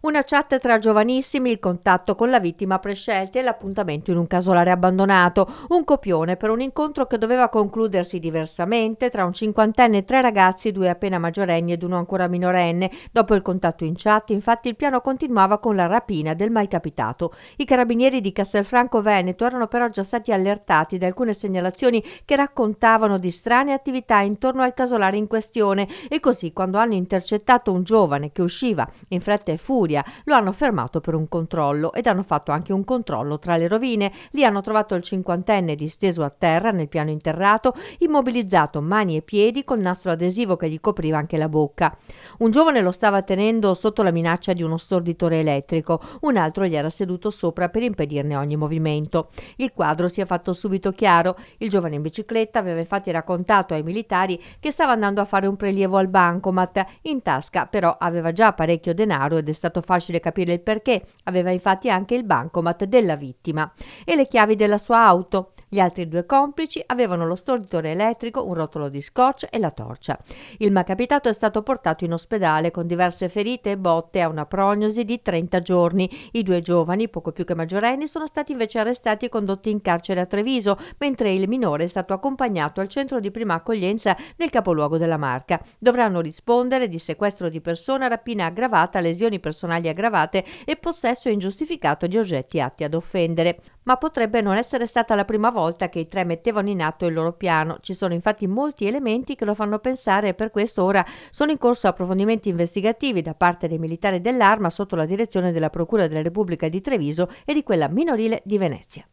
Una chat tra giovanissimi, il contatto con la vittima prescelta e l'appuntamento in un casolare abbandonato, un copione per un incontro che doveva concludersi diversamente tra un cinquantenne e tre ragazzi, due appena maggiorenni ed uno ancora minorenne. Dopo il contatto in chat, infatti, il piano continuava con la rapina del malcapitato. I carabinieri di Castelfranco Veneto erano però già stati allertati da alcune segnalazioni che raccontavano di strane attività intorno al casolare in questione e così, quando hanno intercettato un giovane che usciva in fretta e furia, lo hanno fermato per un controllo ed hanno fatto anche un controllo tra le rovine. Lì hanno trovato il cinquantenne disteso a terra nel piano interrato, immobilizzato mani e piedi col nastro adesivo che gli copriva anche la bocca. Un giovane lo stava tenendo sotto la minaccia di uno storditore elettrico, un altro gli era seduto sopra per impedirne ogni movimento. Il quadro si è fatto subito chiaro. Il giovane in bicicletta aveva infatti raccontato ai militari che stava andando a fare un prelievo al bancomat. In tasca però aveva già parecchio denaro ed è stato facile capire il perché. Aveva infatti anche il bancomat della vittima e le chiavi della sua auto. Gli altri due complici avevano lo storditore elettrico, un rotolo di scotch e la torcia. Il malcapitato è stato portato in ospedale con diverse ferite e botte a una prognosi di 30 giorni. I due giovani, poco più che maggiorenni, sono stati invece arrestati e condotti in carcere a Treviso, mentre il minore è stato accompagnato al centro di prima accoglienza del capoluogo della Marca. Dovranno rispondere di sequestro di persona, rapina aggravata, lesioni personali aggravate e possesso ingiustificato di oggetti atti ad offendere. Ma potrebbe non essere stata la prima volta che i tre mettevano in atto il loro piano. Ci sono infatti molti elementi che lo fanno pensare e per questo ora sono in corso approfondimenti investigativi da parte dei militari dell'Arma sotto la direzione della Procura della Repubblica di Treviso e di quella minorile di Venezia.